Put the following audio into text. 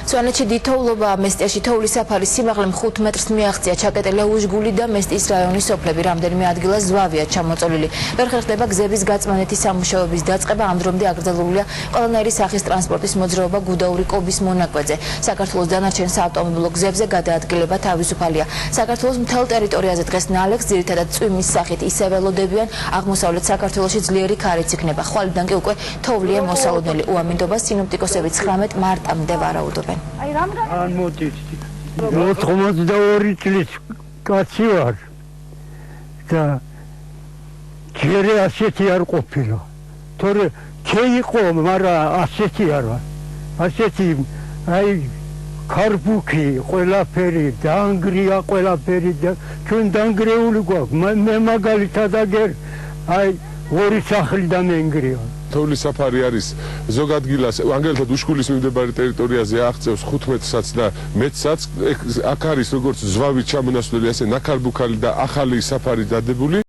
სვანეთში დიდთოვლობა მესტიაში თოვლის საფარის სიმაღლე 5 მეტრს მიაღწია ჩაკეტილია უშგული და მესტის რაიონის სოფლები. რამდენიმე ადგილას ზვავია ჩამოწოლილი. ვერ ხერხდება გზების გაწმენდითი სამუშაოების დაწყება, ამ დრომდე აკრძალულია ყველანაირი სახის ტრანსპორტის მოძრაობა გუდაური კობის მონაკვეთზე. საქართველოს დანარჩენ საავტომობილო გზებზე გადაადგილება თავისუფალია. საქართველოს მთელ ტერიტორიაზე დღეს ნალექს ძირითადად წვიმის სახით ისე ველოდებიან, აღმოსავლეთ საქართველოში ძლიერი ქარიც იქნება. ხვალიდან კი უკვე თოვლია მოსალოდნელი. უამინდობას სინოპტიკოსები 19 მარტამდე ვარაუდობენ. ან მოდის 82 წლის კაცი ვარ და ჯერ ასეთი არ ყოფილა. თორე შეიყო, მაგრამ ასეთი არა. ასეთი აი ქარბუქი ყველაფერი დაანგრია ყველაფერი და ჩვენ დაანგრეული გვაქვს. მე მაგალითად აგერ აი ორი სახლი დამენგრია. თოვლის საფარი არის ზოგ ადგილას ანგელთა უშგულის მიმდებარე ტერიტორიაზე აღწევს 15-საც და მეცსაც. აქ არის როგორც ზვავით ჩამონასვლელი, ასე ნაქარბუქალი და ახალი საფარი დადებული.